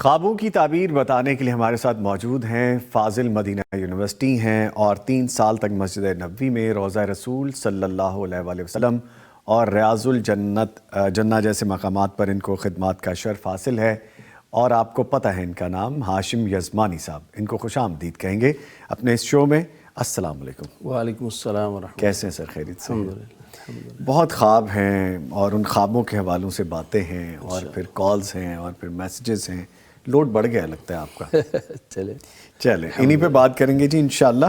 خوابوں کی تعبیر بتانے کے لیے ہمارے ساتھ موجود ہیں فاضل مدینہ یونیورسٹی ہیں اور 3 سال تک مسجد نبوی میں روضہ رسول صلی اللہ علیہ وآلہ وسلم اور ریاض الجنہ جیسے مقامات پر ان کو خدمات کا شرف حاصل ہے، اور آپ کو پتہ ہے ان کا نام ہاشم یزمانی صاحب۔ ان کو خوش آمدید کہیں گے اپنے اس شو میں۔ السلام علیکم۔ وعلیکم السلام ورحمۃ اللہ۔ کیسے ہیں سر؟ خیریت سے؟ الحمدللہ۔ بہت خواب ہیں اور ان خوابوں کے حوالوں سے باتیں ہیں اور پھر کالز ہیں اور پھر میسیجز ہیں، لوڈ بڑھ گیا لگتا ہے آپ کا۔ چلیں انہی پہ بات کریں گے جی انشاءاللہ۔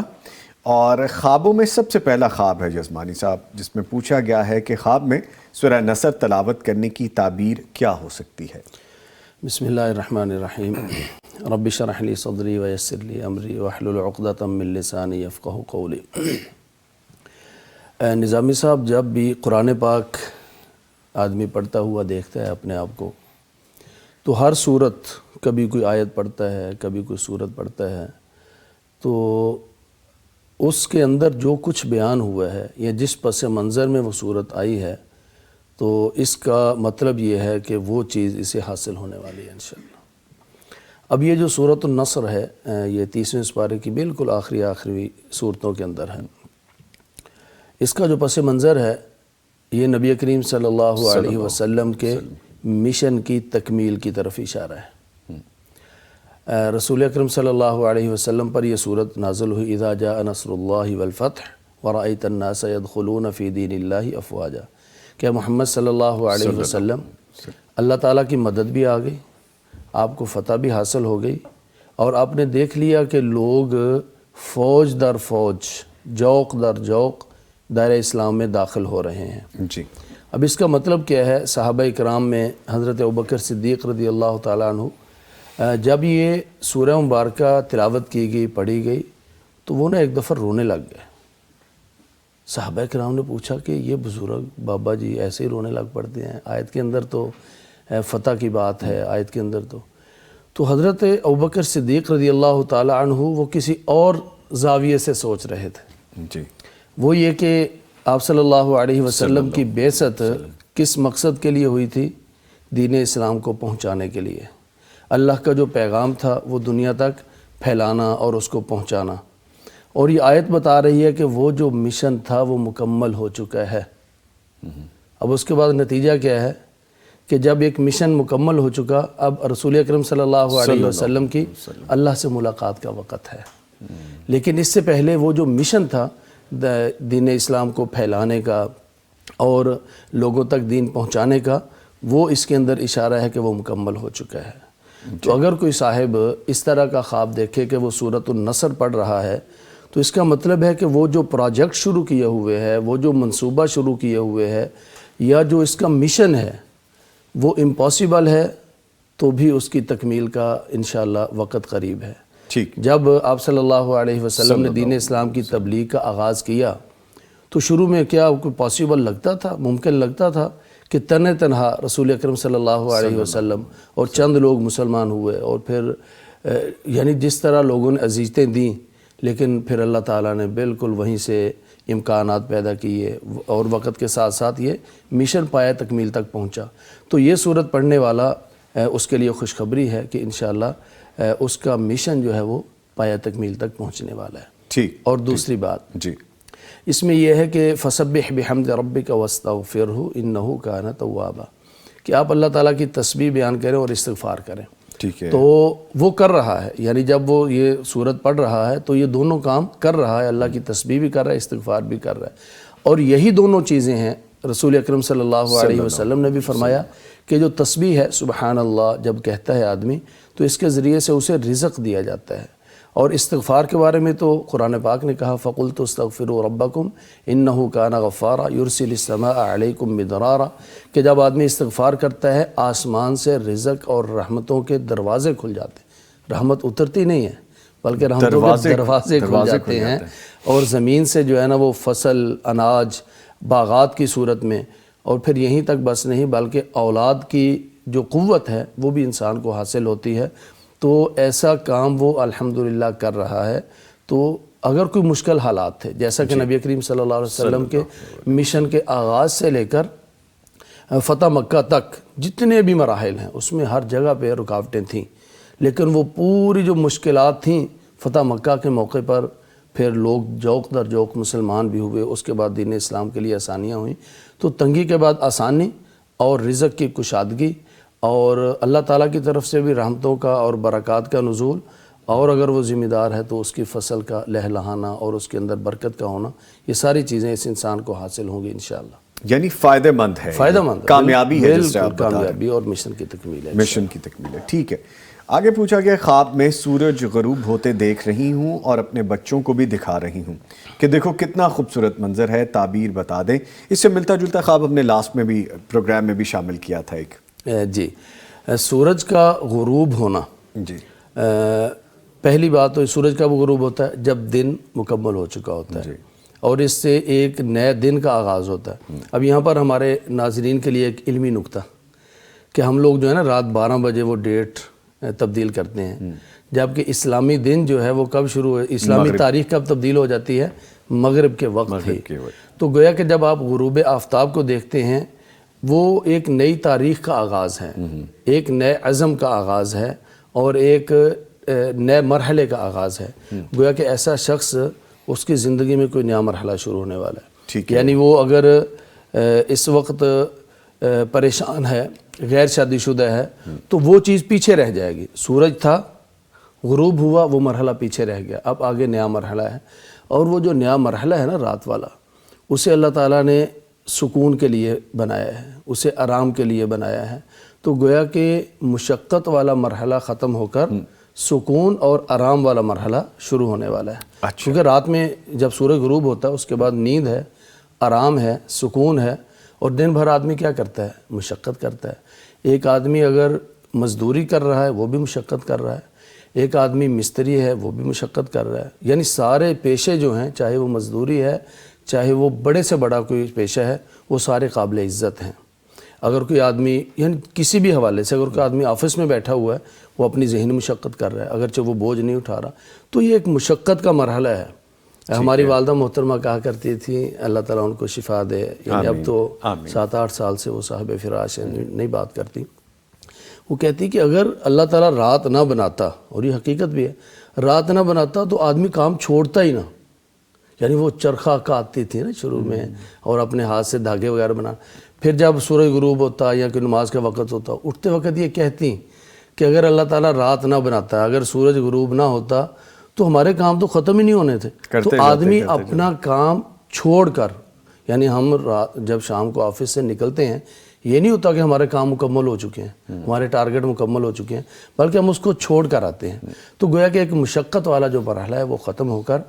اور خوابوں میں سب سے پہلا خواب ہے یزمانی صاحب، جس میں پوچھا گیا ہے کہ خواب میں سورہ نصر تلاوت کرنے کی تعبیر کیا ہو سکتی ہے؟ بسم اللہ الرحمن الرحیم۔ رب اشرح لی صدری ویسر لی امری واحلل عقدۃ من لسانی یفقہوا قولی۔ نظامی صاحب، جب بھی قرآن پاک آدمی پڑھتا ہوا دیکھتا ہے اپنے آپ کو، تو ہر صورت، کبھی کوئی آیت پڑھتا ہے، کبھی کوئی صورت پڑھتا ہے، تو اس کے اندر جو کچھ بیان ہوا ہے یا جس پس منظر میں وہ صورت آئی ہے، تو اس کا مطلب یہ ہے کہ وہ چیز اسے حاصل ہونے والی ہے انشاءاللہ۔ اب یہ جو سورۃ النصر ہے، یہ 30ویں سپارے کی بالکل آخری صورتوں کے اندر ہے۔ اس کا جو پس منظر ہے، یہ نبی کریم صلی اللہ علیہ وسلم کے مشن کی تکمیل کی طرف اشارہ ہے۔ رسول اکرم صلی اللہ علیہ وسلم پر یہ صورت نازل ہوئی، اذا جاء نصر اللہ والفتح ورأیت الناس يدخلون فی دین اللہ افواجا، کہ محمد صلی اللہ علیہ وسلم، اللہ تعالیٰ کی مدد بھی آ گئی، آپ کو فتح بھی حاصل ہو گئی، اور آپ نے دیکھ لیا کہ لوگ فوج در فوج، جوق در جوق دائرہ اسلام میں داخل ہو رہے ہیں جی۔ اب اس کا مطلب کیا ہے؟ صحابہ اکرام میں حضرت ابوبکر صدیق رضی اللہ تعالیٰ عنہ، جب یہ سورہ مبارکہ تلاوت کی گئی، پڑھی گئی، تو وہ ایک دفعہ رونے لگ گئے۔ صحابہ اکرام نے پوچھا کہ یہ بزرگ بابا جی ایسے ہی رونے لگ پڑتے ہیں، آیت کے اندر تو فتح کی بات ہے، آیت کے اندر تو حضرت ابوبکر صدیق رضی اللہ تعالیٰ عنہ وہ کسی اور زاویے سے سوچ رہے تھے۔ جی۔ وہ یہ کہ آپ صلی اللہ علیہ وسلم کی بعثت کس مقصد کے لیے ہوئی تھی؟ دین اسلام کو پہنچانے کے لیے۔ اللہ کا جو پیغام تھا وہ دنیا تک پھیلانا اور اس کو پہنچانا، اور یہ آیت بتا رہی ہے کہ وہ جو مشن تھا وہ مکمل ہو چکا ہے۔ اب اس کے بعد نتیجہ کیا ہے کہ جب ایک مشن مکمل ہو چکا، اب رسول اکرم صلی اللہ علیہ وسلم کی اللہ سے ملاقات کا وقت ہے۔ لیکن اس سے پہلے وہ جو مشن تھا دین اسلام کو پھیلانے کا اور لوگوں تک دین پہنچانے کا، وہ اس کے اندر اشارہ ہے کہ وہ مکمل ہو چکا ہے۔ تو اگر کوئی صاحب اس طرح کا خواب دیکھے کہ وہ سورۃ النصر پڑھ رہا ہے، تو اس کا مطلب ہے کہ وہ جو پروجیکٹ شروع کیے ہوئے ہے، وہ جو منصوبہ شروع کیے ہوئے ہے، یا جو اس کا مشن ہے وہ امپاسبل ہے، تو بھی اس کی تکمیل کا انشاءاللہ وقت قریب ہے۔ جب آپ صلی اللہ علیہ وسلم نے دین اسلام کی تبلیغ کا آغاز کیا، تو شروع میں کیا کوئی پاسبل لگتا تھا، ممکن لگتا تھا کہ تنہا رسول اکرم صلی اللہ علیہ وسلم اور چند لوگ مسلمان ہوئے، اور پھر یعنی جس طرح لوگوں نے اذیتیں دیں، لیکن پھر اللہ تعالیٰ نے بالکل وہیں سے امکانات پیدا کیے، اور وقت کے ساتھ ساتھ یہ مشن پایا تکمیل تک پہنچا۔ تو یہ صورت پڑھنے والا اس کے لیے خوشخبری ہے کہ انشاءاللہ اس کا مشن جو ہے وہ پایا تکمیل تک پہنچنے والا ہے۔ ٹھیک۔ اور دوسری بات جی، اس میں یہ ہے کہ فسبح بحمد ربک واستغفرہ انہ کان توابا، کہ آپ اللہ تعالیٰ کی تسبیح بیان کریں اور استغفار کریں۔ ٹھیک ہے۔ تو وہ کر رہا ہے، یعنی جب وہ یہ سورت پڑھ رہا ہے تو یہ دونوں کام کر رہا ہے، اللہ کی تسبیح بھی کر رہا ہے، استغفار بھی کر رہا ہے، اور یہی دونوں چیزیں ہیں۔ رسول اکرم صلی اللہ علیہ وسلم نے بھی فرمایا کہ جو تسبیح ہے سبحان اللہ جب کہتا ہے آدمی، تو اس کے ذریعے سے اسے رزق دیا جاتا ہے۔ اور استغفار کے بارے میں تو قرآن پاک نے کہا فَقُلْتُ اسْتَغْفِرُوا رَبَّكُمْ إِنَّهُ كَانَ غَفَّارًا يُرْسِلِ السَّمَاءَ عَلَيْكُمْ مِدْرَارًا، کہ جب آدمی استغفار کرتا ہے آسمان سے رزق اور رحمتوں کے دروازے کھل جاتے ہیں، رحمت اترتی نہیں ہے بلکہ رحمتوں کے دروازے کھل جاتے ہیں، اور زمین سے جو ہے نا وہ فصل، اناج، باغات کی صورت میں، اور پھر یہیں تک بس نہیں بلکہ اولاد کی جو قوت ہے وہ بھی انسان کو حاصل ہوتی ہے۔ تو ایسا کام وہ الحمدللہ کر رہا ہے۔ تو اگر کوئی مشکل حالات تھے، جیسا کہ نبی کریم صلی اللہ علیہ وسلم کے مشن کے آغاز سے لے کر فتح مکہ تک جتنے بھی مراحل ہیں اس میں ہر جگہ پہ رکاوٹیں تھیں، لیکن وہ پوری جو مشکلات تھیں فتح مکہ کے موقع پر پھر لوگ جوق در جوق مسلمان بھی ہوئے، اس کے بعد دین اسلام کے لیے آسانیاں ہوئیں۔ تو تنگی کے بعد آسانی اور رزق کی کشادگی اور اللہ تعالیٰ کی طرف سے بھی رحمتوں کا اور برکات کا نزول، اور اگر وہ ذمہ دار ہے تو اس کی فصل کا لہلہانا اور اس کے اندر برکت کا ہونا، یہ ساری چیزیں اس انسان کو حاصل ہوں گی انشاءاللہ۔ یعنی فائدہ مند ہے، فائدہ مند، کامیابی ہے، جس سے آپ بتا رہے ہیں، کامیابی اور مشن کی تکمیل ہے، مشن کی تکمیل ہے۔ ٹھیک ہے، آگے پوچھا گیا خواب میں سورج غروب ہوتے دیکھ رہی ہوں اور اپنے بچوں کو بھی دکھا رہی ہوں کہ دیکھو کتنا خوبصورت منظر ہے، تعبیر بتا دیں۔ اس سے ملتا جلتا خواب ہم نے لاسٹ میں بھی پروگرام میں بھی شامل کیا تھا ایک۔ جی، سورج کا غروب ہونا، جی، پہلی بات تو سورج کا غروب ہوتا ہے جب دن مکمل ہو چکا ہوتا ہے، اور اس سے ایک نئے دن کا آغاز ہوتا ہے۔ اب یہاں پر ہمارے ناظرین کے لیے ایک علمی نکتہ کہ ہم لوگ جو ہے نا رات 12 بجے وہ ڈیٹ تبدیل کرتے ہیں، جبکہ اسلامی دن جو ہے وہ کب شروع ہوئے، اسلامی تاریخ کب تبدیل ہو جاتی ہے؟ مغرب کے وقت ہی۔ تو گویا کہ جب آپ غروب آفتاب کو دیکھتے ہیں وہ ایک نئی تاریخ کا آغاز ہے، ایک نئے عزم کا آغاز ہے، اور ایک نئے مرحلے کا آغاز ہے۔ گویا کہ ایسا شخص اس کی زندگی میں کوئی نیا مرحلہ شروع ہونے والا ہے۔ یعنی وہ اگر اس وقت پریشان ہے، غیر شادی شدہ ہے، تو وہ چیز پیچھے رہ جائے گی۔ سورج تھا، غروب ہوا، وہ مرحلہ پیچھے رہ گیا، اب آگے نیا مرحلہ ہے۔ اور وہ جو نیا مرحلہ ہے نا رات والا، اسے اللہ تعالیٰ نے سکون کے لیے بنایا ہے، اسے آرام کے لیے بنایا ہے۔ تو گویا کہ مشقت والا مرحلہ ختم ہو کر سکون اور آرام والا مرحلہ شروع ہونے والا ہے۔ کیونکہ رات میں جب سورج غروب ہوتا ہے اس کے بعد نیند ہے، آرام ہے، سکون ہے، اور دن بھر آدمی کیا کرتا ہے؟ مشقت کرتا ہے۔ ایک آدمی اگر مزدوری کر رہا ہے وہ بھی مشقت کر رہا ہے، ایک آدمی مستری ہے وہ بھی مشقت کر رہا ہے۔ یعنی سارے پیشے جو ہیں، چاہے وہ مزدوری ہے، چاہے وہ بڑے سے بڑا کوئی پیشہ ہے، وہ سارے قابل عزت ہیں۔ اگر کوئی آدمی یعنی کسی بھی حوالے سے اگر کوئی آدمی آفس میں بیٹھا ہوا ہے، وہ اپنی ذہنی مشقت کر رہا ہے، اگرچہ وہ بوجھ نہیں اٹھا رہا، تو یہ ایک مشقت کا مرحلہ ہے۔ ہماری والدہ محترمہ کہا کرتی تھی، اللہ تعالیٰ ان کو شفا دے، یعنی اب تو 7-8 سال سے وہ صاحب فراش ہیں، نہیں بات کرتی۔ وہ کہتی کہ اگر اللہ تعالیٰ رات نہ بناتا، اور یہ حقیقت بھی ہے، رات نہ بناتا تو آدمی کام چھوڑتا ہی نہ۔ یعنی وہ چرخہ کاٹتی تھی نا شروع میں، اور اپنے ہاتھ سے دھاگے وغیرہ بنا، پھر جب سورج غروب ہوتا یا کوئی نماز کا وقت ہوتا، اٹھتے وقت یہ کہتی کہ اگر اللہ تعالیٰ رات نہ بناتا، اگر سورج غروب نہ ہوتا تو ہمارے کام تو ختم ہی نہیں ہونے تھے۔ تو آدمی اپنا کام چھوڑ کر، یعنی ہم جب شام کو آفس سے نکلتے ہیں، یہ نہیں ہوتا کہ ہمارے کام مکمل ہو چکے ہیں، ہمارے ٹارگٹ مکمل ہو چکے ہیں، بلکہ ہم اس کو چھوڑ کر آتے ہیں۔ تو گویا کہ ایک مشقت والا جو مرحلہ ہے وہ ختم ہو کر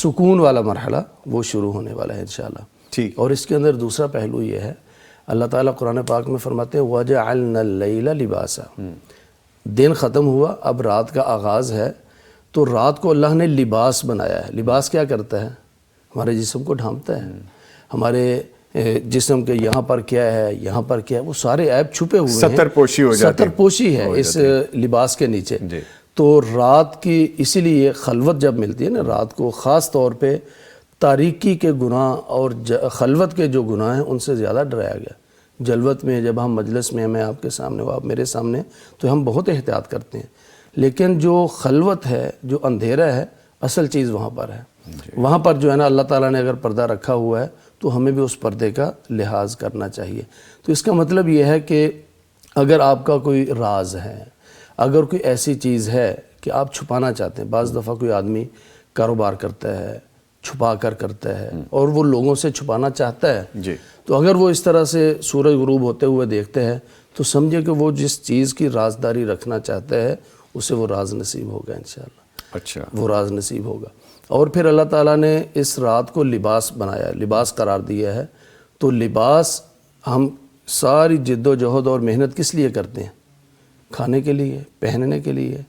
سکون والا مرحلہ وہ شروع ہونے والا ہے انشاءاللہ۔ ٹھیک۔ اور اس کے اندر دوسرا پہلو یہ ہے، اللہ تعالیٰ قرآن پاک میں فرماتے ہیں وَجَعَلْنَا اللَّيْلَ لِبَاسًا، دن ختم ہوا، اب رات کا آغاز ہے، تو رات کو اللہ نے لباس بنایا ہے۔ لباس کیا کرتا ہے؟ ہمارے جسم کو ڈھانپتا ہے، ہمارے جسم کے یہاں پر کیا ہے، یہاں پر کیا ہے، وہ سارے عیب چھپے ہوئے ہیں، ستر پوشی ہو جاتی ہے، ستر پوشی ہے اس لباس کے نیچے۔ تو رات کی اسی لیے خلوت جب ملتی ہے نا رات کو، خاص طور پہ تاریکی کے گناہ اور خلوت کے جو گناہ ہیں ان سے زیادہ ڈرایا گیا۔ جلوت میں جب ہم مجلس میں، میں آپ کے سامنے، وہ آپ میرے سامنے، تو ہم بہت احتیاط کرتے ہیں، لیکن جو خلوت ہے، جو اندھیرا ہے، اصل چیز وہاں پر ہے۔ وہاں پر جو ہے نا اللہ تعالیٰ نے اگر پردہ رکھا ہوا ہے تو ہمیں بھی اس پردے کا لحاظ کرنا چاہیے۔ تو اس کا مطلب یہ ہے کہ اگر آپ کا کوئی راز ہے، اگر کوئی ایسی چیز ہے کہ آپ چھپانا چاہتے ہیں، بعض دفعہ کوئی آدمی کاروبار کرتا ہے، چھپا کر کرتا ہے، اور وہ لوگوں سے چھپانا چاہتا ہے، تو اگر وہ اس طرح سے سورج غروب ہوتے ہوئے دیکھتے ہیں تو سمجھے کہ وہ جس چیز کی رازداری رکھنا چاہتا ہے اسے وہ راز نصیب ہوگا انشاءاللہ۔ اچھا، وہ راز نصیب ہوگا۔ اور پھر اللہ تعالیٰ نے اس رات کو لباس بنایا ہے، لباس قرار دیا ہے۔ تو لباس ہم ساری جد و جہد اور محنت کس لیے کرتے ہیں؟ کھانے کے لیے، پہننے کے لیے،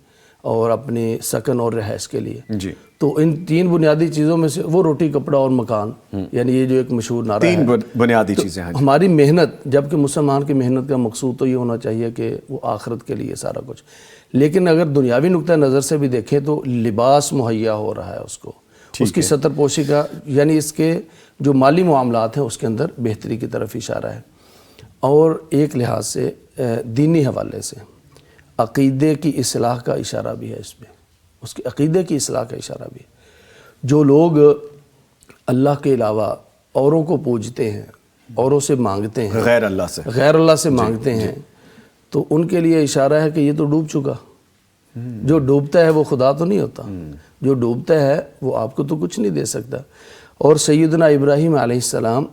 اور اپنی سکن اور رہائش کے لیے. جی. تو ان 3 بنیادی چیزوں میں سے وہ روٹی کپڑا اور مکان، یعنی یہ جو ایک مشہور نعرہ ہے. 3 بنیادی چیزیں ہیں. ہماری محنت، جبکہ مسلمان کی محنت کا مقصود تو یہ ہونا چاہیے کہ وہ آخرت کے لیے سارا کچھ، لیکن اگر دنیاوی نقطہ نظر سے بھی دیکھیں تو لباس مہیا ہو رہا ہے اس کو، اس کی ستر پوشی کا، یعنی اس کے جو مالی معاملات ہیں اس کے اندر بہتری کی طرف اشارہ ہے. اور ایک لحاظ سے دینی حوالے سے عقیدے کی اصلاح کا اشارہ بھی ہے اس میں، اس کے عقیدے کی اصلاح کا اشارہ بھی ہے. جو لوگ اللہ کے علاوہ اوروں کو پوجتے ہیں، اوروں سے مانگتے ہیں، غیر اللہ سے مانگتے ہیں، تو ان کے لیے اشارہ ہے کہ یہ تو ڈوب چکا. جو ڈوبتا ہے وہ خدا تو نہیں ہوتا، جو ڈوبتا ہے وہ آپ کو تو کچھ نہیں دے سکتا. اور سیدنا ابراہیم علیہ السلام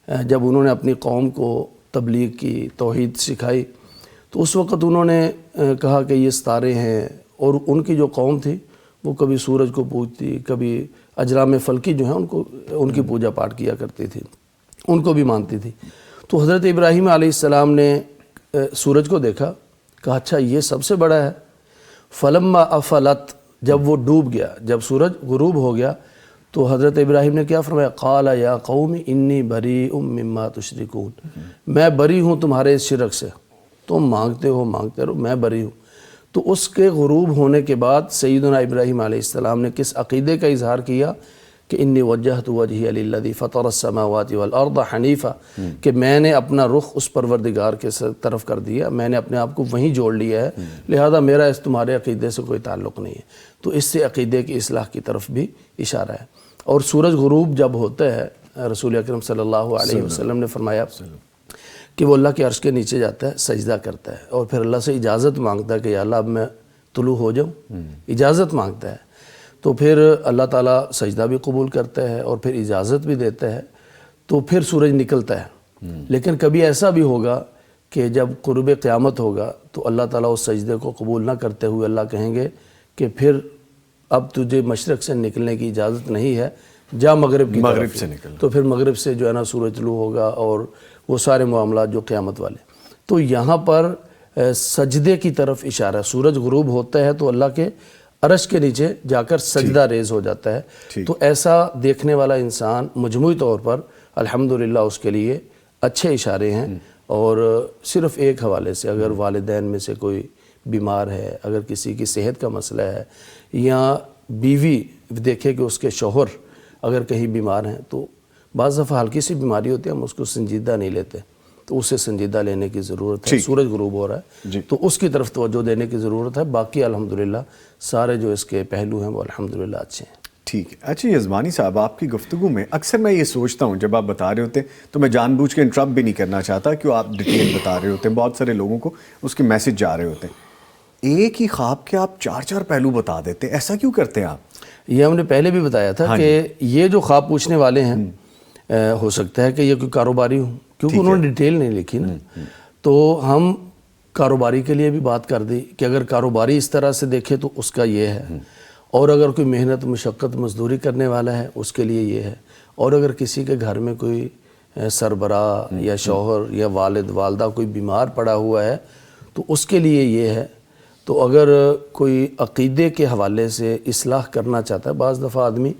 جب انہوں نے اپنی قوم کو تبلیغ کی، توحید سکھائی، تو اس وقت انہوں نے کہا کہ یہ ستارے ہیں. اور ان کی جو قوم تھی وہ کبھی سورج کو پوجتی، کبھی اجرام فلکی جو ہیں ان کی پوجا پاٹ کیا کرتی تھی، ان کو بھی مانتی تھی. تو حضرت ابراہیم علیہ السلام نے سورج کو دیکھا، کہا اچھا یہ سب سے بڑا ہے. فلما افلت، جب وہ ڈوب گیا، جب سورج غروب ہو گیا، تو حضرت ابراہیم نے کیا فرمایا؟ قال یا قوم انی بریء مما تشرکون، میں بری ہوں تمہارے اس شرک سے، تم مانگتے رہو، میں بری ہوں. تو اس کے غروب ہونے کے بعد سیدنا ابراہیم علیہ السلام نے کس عقیدے کا اظہار کیا کہ انی وجہت وجہی للذی فطر السماوات والارض حنیفا، کہ میں نے اپنا رخ اس پروردگار کے طرف کر دیا، میں نے اپنے آپ کو وہیں جوڑ لیا ہے، لہذا میرا اس تمہارے عقیدے سے کوئی تعلق نہیں ہے. تو اس سے عقیدے کی اصلاح کی طرف بھی اشارہ ہے. اور سورج غروب جب ہوتا ہے، رسول اکرم صلی اللہ علیہ وسلم نے فرمایا کہ وہ اللہ کے عرش کے نیچے جاتا ہے، سجدہ کرتا ہے، اور پھر اللہ سے اجازت مانگتا ہے کہ یا اللہ اب میں طلوع ہو جاؤں، اجازت مانگتا ہے. تو پھر اللہ تعالیٰ سجدہ بھی قبول کرتا ہے اور پھر اجازت بھی دیتا ہے، تو پھر سورج نکلتا ہے. لیکن کبھی ایسا بھی ہوگا کہ جب قرب قیامت ہوگا تو اللہ تعالیٰ اس سجدے کو قبول نہ کرتے ہوئے اللہ کہیں گے کہ پھر اب تجھے مشرق سے نکلنے کی اجازت نہیں ہے، جا مغرب کی طرف سے نکل. تو پھر مغرب سے جو ہے نا سورج طلوع ہوگا اور وہ سارے معاملات جو قیامت والے. تو یہاں پر سجدے کی طرف اشارہ ہے. سورج غروب ہوتا ہے تو اللہ کے عرش کے نیچے جا کر سجدہ ریز ہو جاتا ہے. تو ایسا دیکھنے والا انسان مجموعی طور پر الحمدللہ اس کے لیے اچھے اشارے ہیں. اور صرف ایک حوالے سے، اگر والدین میں سے کوئی بیمار ہے، اگر کسی کی صحت کا مسئلہ ہے، یا بیوی دیکھے کہ اس کے شوہر اگر کہیں بیمار ہیں، تو بعض دفعہ ہلکی سی بیماری ہوتی ہے، ہم اس کو سنجیدہ نہیں لیتے، تو اسے سنجیدہ لینے کی ضرورت ہے. سورج غروب ہو رہا ہے تو اس کی طرف توجہ دینے کی ضرورت ہے. باقی الحمدللہ سارے جو اس کے پہلو ہیں وہ الحمدللہ اچھے ہیں. ٹھیک ہے. اچھا یزمانی صاحب، آپ کی گفتگو میں اکثر میں یہ سوچتا ہوں جب آپ بتا رہے ہوتے ہیں تو میں جان بوجھ کے انٹرپٹ بھی نہیں کرنا چاہتا کہ آپ ڈیٹیل بتا رہے ہوتے ہیں، بہت سارے لوگوں کو اس کے میسج جا رہے ہوتے ہیں. ایک ہی خواب کے آپ 4 پہلو بتا دیتے ہیں، ایسا کیوں کرتے ہیں آپ؟ یہ ہم نے پہلے بھی بتایا تھا کہ یہ جو خواب پوچھنے والے ہیں ہو سکتا ہے کہ یہ کوئی کاروباری ہوں، کیونکہ انہوں نے ڈیٹیل نہیں لکھی نا. تو ہم کاروباری کے لیے بھی بات کر دی کہ اگر کاروباری اس طرح سے دیکھے تو اس کا یہ ہے، اور اگر کوئی محنت مشقت مزدوری کرنے والا ہے اس کے لیے یہ ہے، اور اگر کسی کے گھر میں کوئی سربراہ یا شوہر یا والد والدہ کوئی بیمار پڑا ہوا ہے تو اس کے لیے یہ ہے. تو اگر کوئی عقیدے کے حوالے سے اصلاح کرنا چاہتا ہے، بعض دفعہ آدمی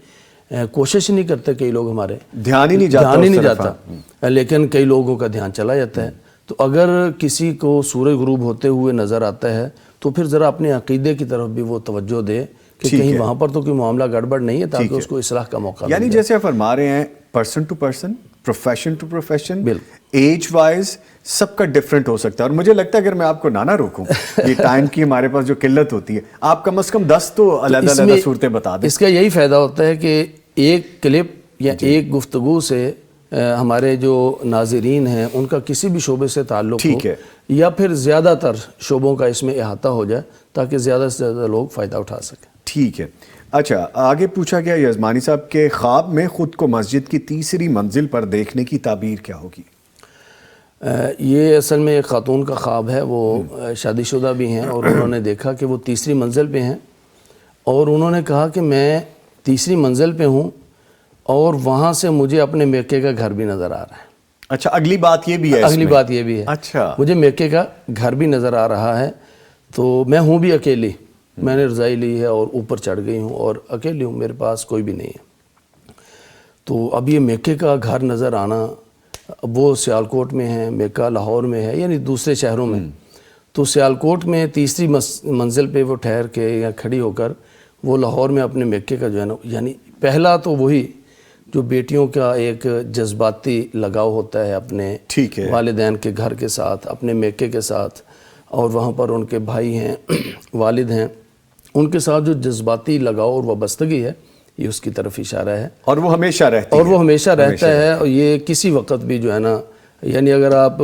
کوشش نہیں کرتے، کئی لوگ ہمارے دھیان ہی نہیں جاتا، لیکن کئی لوگوں کا دھیان چلا جاتا ہے. تو اگر کسی کو سورج غروب ہوتے ہوئے نظر آتا ہے تو پھر ذرا اپنے عقیدے کی طرف بھی وہ توجہ دے کہ کہیں وہاں پر تو کوئی معاملہ گڑبڑ نہیں ہے، تاکہ اس کو اصلاح کا موقع ملے. یعنی جیسے آپ فرما رہے ہیں person to person, profession to profession, age wise سب کا ڈیفرنٹ ہو سکتا ہے. اور مجھے لگتا ہے اگر میں آپ کو نہ روکوں، یہ ٹائم کی ہمارے پاس جو قلت ہوتی ہے، آپ کم از کم 10 تو علیحدہ صورتیں بتا دیں. اس کا یہی فائدہ ہوتا ہے کہ ایک کلپ یا ایک گفتگو سے ہمارے جو ناظرین ہیں ان کا کسی بھی شعبے سے تعلق ہو، یا پھر زیادہ تر شعبوں کا اس میں احاطہ ہو جائے تاکہ زیادہ سے زیادہ لوگ فائدہ اٹھا سکیں. ٹھیک ہے. اچھا آگے پوچھا گیا یزمانی صاحب کے خواب میں خود کو مسجد کی تیسری منزل پر دیکھنے کی تعبیر کیا ہوگی؟ یہ اصل میں ایک خاتون کا خواب ہے، وہ شادی شدہ بھی ہیں، اور انہوں نے دیکھا کہ وہ تیسری منزل پہ ہیں، اور انہوں نے کہا کہ میں تیسری منزل پہ ہوں اور وہاں سے مجھے اپنے میکے کا گھر بھی نظر آ رہا ہے. اچھا اگلی بات یہ بھی ہے؟ اگلی بات یہ بھی ہے. اچھا، مجھے میکے کا گھر بھی نظر آ رہا ہے، تو میں ہوں بھی اکیلی، میں نے رضائی لی ہے اور اوپر چڑھ گئی ہوں اور اکیلی ہوں، میرے پاس کوئی بھی نہیں ہے۔ تو اب یہ میکے کا گھر نظر آنا، وہ سیالکوٹ میں ہے، میکہ لاہور میں ہے، یعنی دوسرے شہروں میں، تو سیالکوٹ میں تیسری منزل پہ وہ ٹھہر کے یا کھڑی ہو کر وہ لاہور میں اپنے میکے کا جو ہے نا، یعنی پہلا تو وہی جو بیٹیوں کا ایک جذباتی لگاؤ ہوتا ہے اپنے والدین کے گھر کے ساتھ، اپنے میکے کے ساتھ، اور وہاں پر ان کے بھائی ہیں، والد ہیں، ان کے ساتھ جو جذباتی لگاؤ اور وابستگی ہے، یہ اس کی طرف اشارہ ہے، اور وہ ہمیشہ رہتی اور وہ ہمیشہ رہتا ہے، اور یہ کسی وقت بھی جو ہے نا، یعنی اگر آپ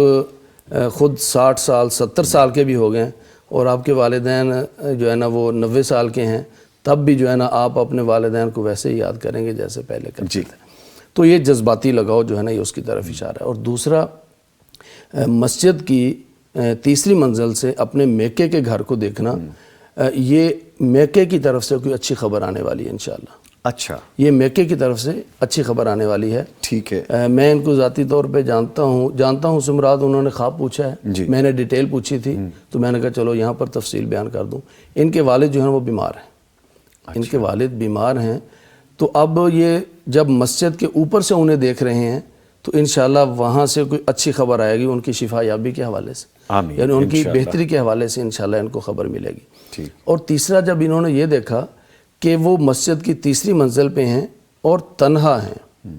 خود 60 سال 70 سال کے بھی ہو گئے اور آپ کے والدین جو ہے نا وہ 90 سال کے ہیں، تب بھی جو ہے نا آپ اپنے والدین کو ویسے ہی یاد کریں گے جیسے پہلے کرتے تھے۔ تو یہ جذباتی لگاؤ جو ہے نا، یہ اس کی طرف اشارہ ہے۔ اور دوسرا، مسجد کی تیسری منزل سے اپنے میکے کے گھر کو دیکھنا، یہ میکے کی طرف سے کوئی اچھی خبر آنے والی ہے انشاءاللہ۔ اچھا، یہ میکے کی طرف سے اچھی خبر آنے والی ہے۔ ٹھیک ہے، میں ان کو ذاتی طور پہ جانتا ہوں سمراد، انہوں نے خواب پوچھا ہے، میں نے ڈیٹیل پوچھی تھی، تو میں نے کہا چلو یہاں پر تفصیل بیان کر دوں۔ ان کے والد جو ہیں وہ بیمار ہیں، ان کے والد بیمار ہیں، تو اب یہ جب مسجد کے اوپر سے انہیں دیکھ رہے ہیں تو انشاءاللہ وہاں سے کوئی اچھی خبر آئے گی، ان کی شفا یابی کے حوالے سے، یعنی ان کی بہتری کے حوالے سے انشاءاللہ ان کو خبر ملے گی۔ اور تیسرا، جب انہوں نے یہ دیکھا کہ وہ مسجد کی تیسری منزل پہ ہیں اور تنہا ہیں،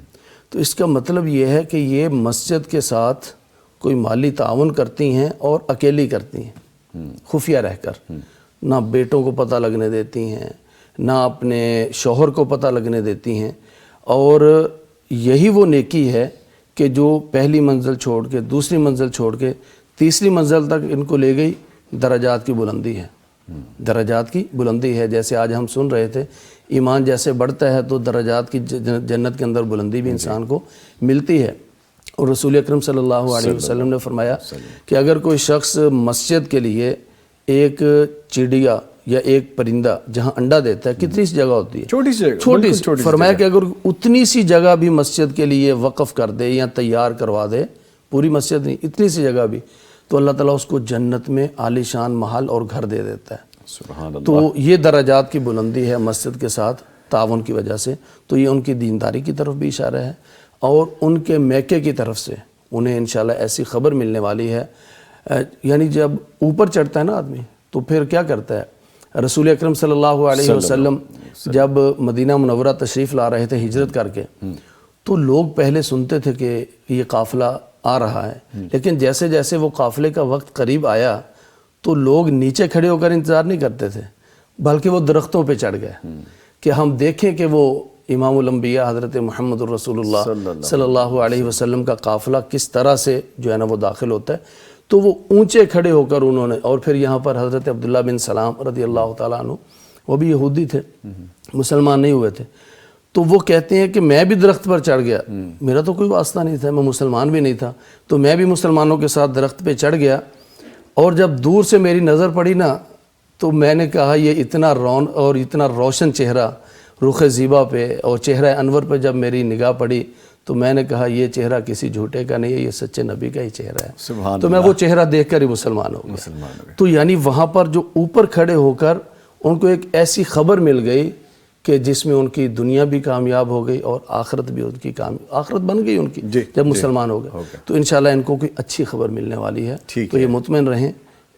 تو اس کا مطلب یہ ہے کہ یہ مسجد کے ساتھ کوئی مالی تعاون کرتی ہیں اور اکیلی کرتی ہیں، خفیہ رہ کر، نہ بیٹوں کو پتہ لگنے دیتی ہیں، نہ اپنے شوہر کو پتہ لگنے دیتی ہیں، اور یہی وہ نیکی ہے کہ جو پہلی منزل چھوڑ کے، دوسری منزل چھوڑ کے تیسری منزل تک ان کو لے گئی۔ درجات کی بلندی ہے، درجات کی بلندی ہے، جیسے آج ہم سن رہے تھے، ایمان جیسے بڑھتا ہے تو درجات کی جنت کے اندر بلندی بھی انسان کو ملتی ہے۔ اور رسول اکرم صلی اللہ علیہ وسلم نے فرمایا کہ اگر کوئی شخص مسجد کے لیے ایک چڑیا یا ایک پرندہ جہاں انڈا دیتا ہے، کتنی سی جگہ ہوتی ہے، چھوٹی سی، فرمایا کہ اگر اتنی سی جگہ بھی مسجد کے لیے وقف کر دے یا تیار کروا دے، پوری مسجد نہیں، اتنی سی جگہ بھی، تو اللہ تعالیٰ اس کو جنت میں عالی شان محل اور گھر دے دیتا ہے۔ سبحان اللہ۔ تو یہ درجات کی بلندی ہے مسجد کے ساتھ تعاون کی وجہ سے، تو یہ ان کی دینداری کی طرف بھی اشارہ ہے، اور ان کے میکے کی طرف سے انہیں انشاءاللہ ایسی خبر ملنے والی ہے۔ یعنی جب اوپر چڑھتا ہے نا آدمی تو پھر کیا کرتا ہے؟ رسول اکرم صلی اللہ علیہ وسلم جب مدینہ منورہ تشریف لا رہے تھے ہجرت کر کے، تو لوگ پہلے سنتے تھے کہ یہ قافلہ آ رہا ہے، لیکن جیسے جیسے وہ قافلے کا وقت قریب آیا تو لوگ نیچے کھڑے ہو کر انتظار نہیں کرتے تھے، بلکہ وہ درختوں پہ چڑھ گئے کہ ہم دیکھیں کہ وہ امام الانبیاء حضرت محمد الرسول اللہ صلی اللہ علیہ وسلم کا قافلہ کس طرح سے جو ہے نا وہ داخل ہوتا ہے۔ تو وہ اونچے کھڑے ہو کر انہوں نے، اور پھر یہاں پر حضرت عبداللہ بن سلام رضی اللہ تعالیٰ عنہ، وہ بھی یہودی تھے، مسلمان نہیں ہوئے تھے، تو وہ کہتے ہیں کہ میں بھی درخت پر چڑھ گیا، میرا تو کوئی واسطہ نہیں تھا، میں مسلمان بھی نہیں تھا، تو میں بھی مسلمانوں کے ساتھ درخت پہ چڑھ گیا، اور جب دور سے میری نظر پڑی نا تو میں نے کہا یہ اتنا اور اتنا روشن چہرہ رخ زیبا پہ اور چہرہ انور پہ جب میری نگاہ پڑی تو میں نے کہا یہ چہرہ کسی جھوٹے کا نہیں ہے، یہ سچے نبی کا ہی چہرہ ہے، تو میں وہ چہرہ دیکھ کر ہی مسلمان ہو گیا۔ تو یعنی وہاں پر جو اوپر کھڑے ہو کر ان کو ایک ایسی خبر مل گئی کہ جس میں ان کی دنیا بھی کامیاب ہو گئی اور آخرت بھی ان کی آخرت بن گئی ان کی، جب مسلمان ہو گئے، تو انشاءاللہ ان کو کوئی اچھی خبر ملنے والی ہے۔ تو یہ مطمئن رہیں،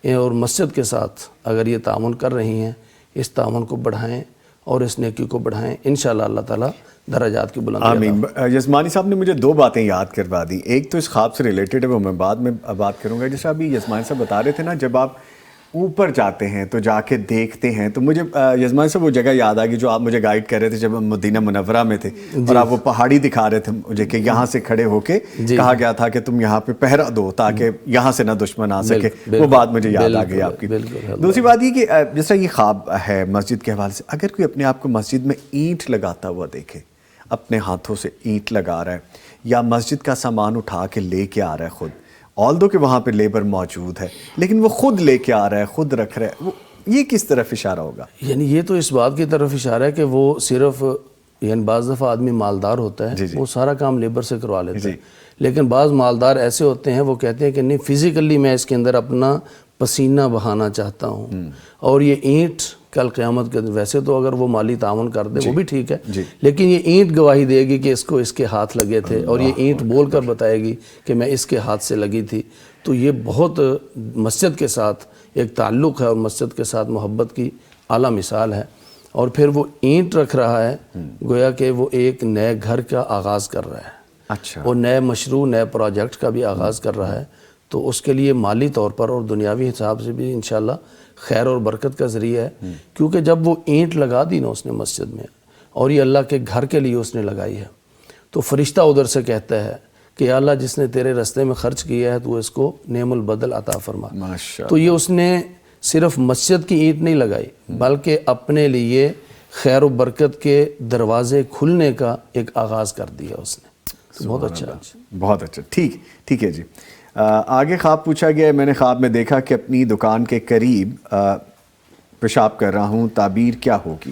اور مسجد کے ساتھ اگر یہ تعاون کر رہی ہیں، اس تعاون کو بڑھائیں اور اس نیکی کو بڑھائیں، انشاءاللہ اللہ تعالیٰ درجات کی بلندی۔ آمین۔ یزمانی صاحب نے مجھے دو باتیں یاد کروا دی، ایک تو اس خواب سے ریلیٹڈ ہے، وہ میں بعد میں بات کروں گا۔ جیسے ابھی یزمانی صاحب بتا رہے تھے نا، جب آپ اوپر جاتے ہیں تو جا کے دیکھتے ہیں، تو مجھے یزمانی صاحب وہ جگہ یاد آ گئی جو آپ مجھے گائیڈ کر رہے تھے جب ہم مدینہ منورہ میں تھے، اور آپ وہ پہاڑی دکھا رہے تھے مجھے کہ یہاں سے کھڑے ہو کے کہا گیا تھا کہ تم یہاں پہ پہرا دو تاکہ یہاں سے نہ دشمن آ سکے، وہ بات مجھے یاد آ گئی آپ کی۔ دوسری بات یہ کہ جیسا یہ خواب ہے مسجد کے حوالے سے، اگر کوئی اپنے آپ کو مسجد میں اینٹ لگاتا ہوا دیکھے، اپنے ہاتھوں سے اینٹ لگا رہا ہے یا مسجد کا سامان اٹھا کے لے کے آ رہا ہے خود، آلدو کہ وہاں پہ لیبر موجود ہے، لیکن وہ خود لے کے آ رہا ہے، خود رکھ رہا ہے، وہ یہ کس طرف اشارہ ہوگا؟ یعنی یہ تو اس بات کی طرف اشارہ ہے کہ وہ صرف، یعنی بعض دفعہ آدمی مالدار ہوتا ہے وہ سارا کام لیبر سے کروا لیتا ہے، لیکن بعض مالدار ایسے ہوتے ہیں وہ کہتے ہیں کہ نہیں، فزیکلی میں اس کے اندر اپنا پسینہ بہانا چاہتا ہوں، اور یہ اینٹ کل قیامت کے دن ویسے تو اگر وہ مالی تعاون کر دے وہ بھی ٹھیک ہے، جی، لیکن یہ اینٹ گواہی دے گی کہ اس کو اس کے ہاتھ لگے تھے، اور یہ اینٹ بول کر بتائے گی کہ میں اس کے ہاتھ سے لگی تھی. تو یہ بہت مسجد کے ساتھ ایک تعلق ہے اور مسجد کے ساتھ محبت کی اعلیٰ مثال ہے. اور پھر وہ اینٹ رکھ رہا ہے گویا کہ وہ ایک نئے گھر کا آغاز کر رہا ہے، اچھا، اور نئے مشروع نئے پروجیکٹ کا بھی آغاز کر رہا ہے. تو اس کے لیے مالی طور پر اور دنیاوی حساب سے بھی انشاءاللہ خیر اور برکت کا ذریعہ ہے، کیونکہ جب وہ اینٹ لگا دی نا اس نے مسجد میں، اور یہ اللہ کے گھر کے لیے اس نے لگائی ہے، تو فرشتہ ادھر سے کہتا ہے کہ یا اللہ جس نے تیرے رستے میں خرچ کیا ہے تو اس کو نعم البدل عطا فرما. ماشاء تو یہ اس نے صرف مسجد کی اینٹ نہیں لگائی بلکہ اپنے لیے خیر و برکت کے دروازے کھلنے کا ایک آغاز کر دیا اس نے. تو بہت اچھا. بہت اچھا. ٹھیک ہے جی. آگے خواب پوچھا گیا، میں نے خواب میں دیکھا کہ اپنی دکان کے قریب پیشاب کر رہا ہوں، تعبیر کیا ہوگی؟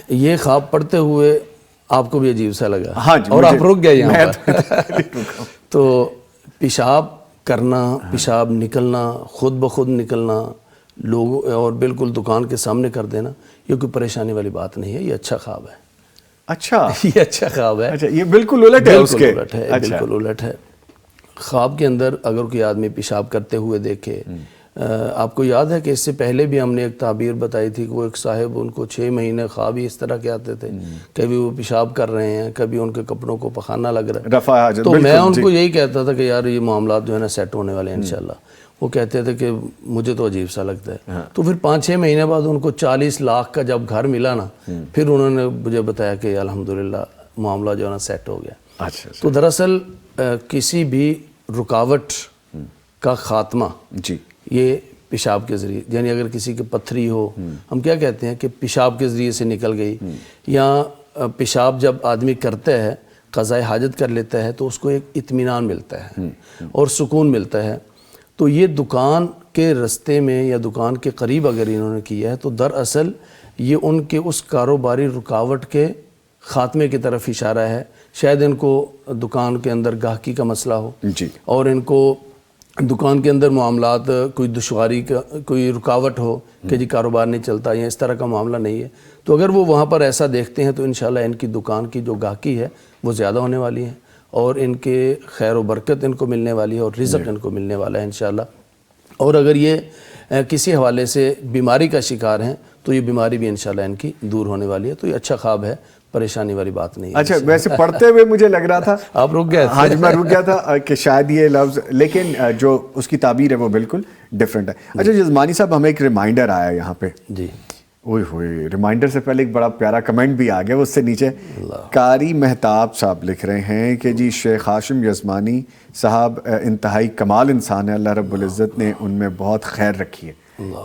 یہ خواب پڑھتے ہوئے آپ کو بھی عجیب سا لگا؟ ہاں جی، اور آپ رک گئے یہاں پر. تو پیشاب کرنا، پیشاب نکلنا، خود بخود نکلنا لوگوں اور بالکل دکان کے سامنے کر دینا، یہ کوئی پریشانی والی بات نہیں ہے، یہ اچھا خواب ہے. اچھا، یہ اچھا خواب ہے. اچھا، یہ بالکل الٹ ہے اس کے. الٹ ہے، بالکل الٹ ہے. خواب کے اندر اگر کوئی آدمی پیشاب کرتے ہوئے دیکھے، آپ کو یاد ہے کہ اس سے پہلے بھی ہم نے ایک تعبیر بتائی تھی کہ وہ ایک صاحب ان کو 6 مہینے خواب ہی اس طرح کے آتے تھے، کبھی وہ پیشاب کر رہے ہیں، کبھی ان کے کپڑوں کو پخانہ لگ رہا ہے. رفع حاجت. تو میں ان کو یہی کہتا تھا کہ یار یہ معاملات جو ہے نا سیٹ ہونے والے ہیں انشاءاللہ. وہ کہتے تھے کہ مجھے تو عجیب سا لگتا ہے. تو پھر 5-6 مہینے بعد ان کو 40 لاکھ کا جب گھر ملا نا، پھر انہوں نے مجھے بتایا کہ الحمدللہ معاملہ جو ہے نا سیٹ ہو گیا. اچھا. تو دراصل کسی بھی رکاوٹ کا خاتمہ جی، یہ پیشاب کے ذریعے، یعنی اگر کسی کے پتھری ہو، ہم کیا کہتے ہیں کہ پیشاب کے ذریعے سے نکل گئی، یا پیشاب جب آدمی کرتا ہے قضاء حاجت کر لیتا ہے تو اس کو ایک اطمینان ملتا ہے اور سکون ملتا ہے. تو یہ دکان کے رستے میں یا دکان کے قریب اگر انہوں نے کیا ہے تو دراصل یہ ان کے اس کاروباری رکاوٹ کے خاتمے کی طرف اشارہ ہے. شاید ان کو دکان کے اندر گاہکی کا مسئلہ ہو، جی، اور ان کو دکان کے اندر معاملات کوئی دشواری کا کوئی رکاوٹ ہو کہ جی کاروبار نہیں چلتا یا اس طرح کا معاملہ نہیں ہے. تو اگر وہ وہاں پر ایسا دیکھتے ہیں تو انشاءاللہ ان کی دکان کی جو گاہکی ہے وہ زیادہ ہونے والی ہے، اور ان کے خیر و برکت ان کو ملنے والی ہے، اور رزق ان کو ملنے والا ہے انشاءاللہ. اور اگر یہ کسی حوالے سے بیماری کا شکار ہیں تو یہ بیماری بھی انشاءاللہ ان کی دور ہونے والی ہے. تو یہ اچھا خواب ہے، پریشانی والی بات نہیں ہے. اچھا، ویسے پڑھتے ہوئے مجھے لگ رہا تھا آپ رک گئے تھے. ہاں جی، میں رک گیا تھا کہ شاید یہ لفظ، لیکن جو اس کی تعبیر ہے وہ بالکل ڈیفرنٹ ہے. اچھا جزمانی صاحب، ہمیں ایک ریمائنڈر آیا یہاں پہ. جی، اوئے ہوئے، ریمائنڈر سے پہلے ایک بڑا پیارا کمنٹ بھی آ گیا. اس سے نیچے قاری مہتاب صاحب لکھ رہے ہیں کہ جی شیخ ہاشم یزمانی صاحب انتہائی کمال انسان ہے، اللہ رب العزت نے ان میں بہت خیر رکھی ہے.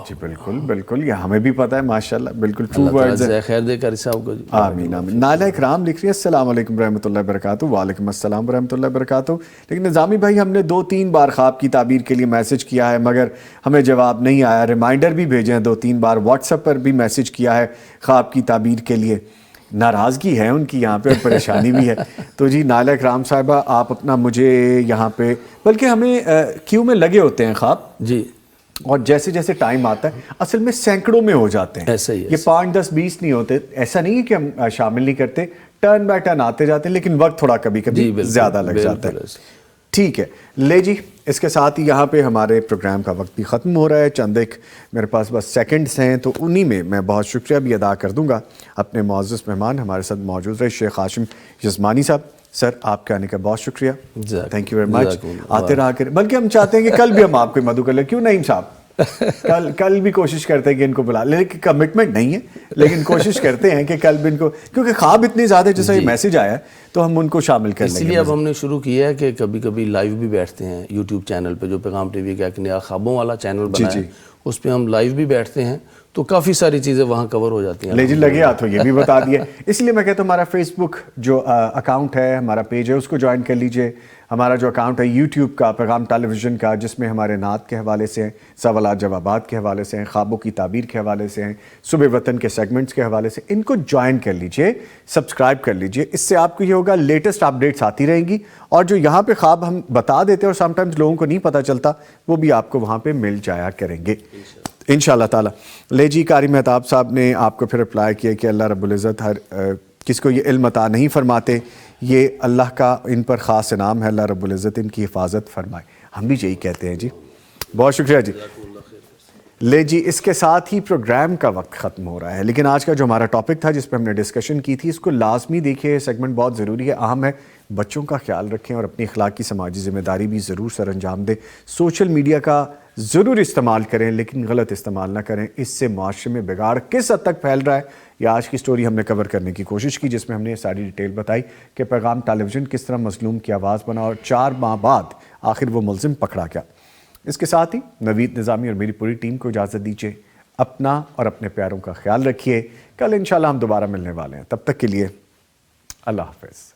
جی بالکل بالکل، یہ ہمیں بھی پتہ ہے ماشاءاللہ، بالکل ٹرو ورڈز ہے. خیر دے کر صاحب کو. آمین آمین. نالا اکرام لکھ رہی ہے السلام علیکم رحمۃ اللہ وبرکاتہ. وعلیکم السلام ورحمۃ اللہ وبرکاتہ. لیکن نظامی بھائی، ہم نے 2-3 بار خواب کی تعبیر کے لیے میسج کیا ہے مگر ہمیں جواب نہیں آیا. ریمائنڈر بھی بھیجے ہیں 2-3 بار، واٹس ایپ پر بھی میسج کیا ہے خواب کی تعبیر کے لیے. ناراضگی ہے ان کی یہاں پہ اور پریشانی بھی ہے. تو جی نالا اکرام صاحبہ، آپ اپنا مجھے یہاں پہ، بلکہ ہمیں کیو میں لگے ہوتے ہیں خواب، جی، اور جیسے جیسے ٹائم آتا ہے اصل میں سینکڑوں میں ہو جاتے ہیں. ایسا ہی ہے. یہ 5, 10, 20 نہیں ہوتے. ایسا نہیں ہے کہ ہم شامل نہیں کرتے، ٹرن بائی ٹرن آتے جاتے ہیں، لیکن وقت تھوڑا کبھی کبھی زیادہ لگ جاتا ہے. ٹھیک ہے لے جی، اس کے ساتھ ہی یہاں پہ ہمارے پروگرام کا وقت بھی ختم ہو رہا ہے. چند ایک میرے پاس بس سیکنڈز ہیں، تو انہی میں میں بہت شکریہ بھی ادا کر دوں گا اپنے معزز مہمان ہمارے ساتھ موجود رہے شیخ ہاشم یزمانی صاحب. سر آپ کے آنے کا بہت شکریہ، تھینک یو ویری مچ. آتے رہا کریں، بلکہ ہم چاہتے ہیں کہ کل بھی ہم آپ کو مدعو کر لیں. کیوں نہیں صاحب؟ کل بھی کوشش کرتے ہیں کہ ان کو بلا لیں، لیکن کمٹمنٹ نہیں ہے، لیکن کوشش کرتے ہیں کہ کل بھی ان کو، کیونکہ خواب اتنے زیادہ جیسا یہ میسج آیا ہے تو ہم ان کو شامل کر لیں گے. اس لیے اب ہم نے شروع کیا ہے کہ کبھی کبھی لائیو بھی بیٹھتے ہیں یوٹیوب چینل پہ، جو پیغام ٹی وی کا ایک نیا خوابوں والا چینل بنا ہے، اس پہ ہم لائیو بھی بیٹھتے ہیں، تو کافی ساری چیزیں وہاں کور ہو جاتی ہیں. لے جی لگے ہاتھوں یہ بھی بتا دیا. اس لیے میں کہتا ہوں ہمارا فیس بک جو اکاؤنٹ ہے، ہمارا پیج ہے، اس کو جوائن کر لیجئے. ہمارا جو اکاؤنٹ ہے یوٹیوب کا، پیغام ٹیلی ویژن کا، جس میں ہمارے نعت کے حوالے سے ہیں، سوالات جوابات کے حوالے سے ہیں، خوابوں کی تعبیر کے حوالے سے ہیں، صبح وطن کے سیگمنٹس کے حوالے سے، ان کو جوائن کر لیجئے، سبسکرائب کر لیجئے. اس سے آپ کو یہ ہوگا لیٹسٹ اپڈیٹس آتی رہیں گی، اور جو یہاں پہ خواب ہم بتا دیتے ہیں اور سم ٹائمز لوگوں کو نہیں پتہ چلتا، وہ بھی آپ کو وہاں پہ مل جایا کریں گے. انشاءاللہ تعالی. لے جی قاری مہتاب صاحب نے آپ کو پھر اپلائی کیا کہ اللہ رب العزت ہر کس کو یہ علم عطا نہیں فرماتے، یہ اللہ کا ان پر خاص انعام ہے، اللہ رب العزت ان کی حفاظت فرمائے. ہم بھی یہی کہتے ہیں جی. بہت شکریہ جی. لے جی اس کے ساتھ ہی پروگرام کا وقت ختم ہو رہا ہے، لیکن آج کا جو ہمارا ٹاپک تھا جس پہ ہم نے ڈسکشن کی تھی اس کو لازمی دیکھیں. سیگمنٹ بہت ضروری ہے، اہم ہے. بچوں کا خیال رکھیں اور اپنی اخلاقی سماجی ذمہ داری بھی ضرور سر انجام دیں. سوشل میڈیا کا ضرور استعمال کریں لیکن غلط استعمال نہ کریں. اس سے معاشرے میں بگاڑ کس حد تک پھیل رہا ہے یہ آج کی سٹوری ہم نے کور کرنے کی کوشش کی، جس میں ہم نے یہ ساری ڈیٹیل بتائی کہ پیغام ٹیلی ویژن کس طرح مظلوم کی آواز بنا اور 4 ماہ بعد آخر وہ ملزم پکڑا گیا. اس کے ساتھ ہی نوید نظامی اور میری پوری ٹیم کو اجازت دیجیے. اپنا اور اپنے پیاروں کا خیال رکھیے. کل انشاءاللہ ہم دوبارہ ملنے والے ہیں. تب تک کے لیے اللہ حافظ.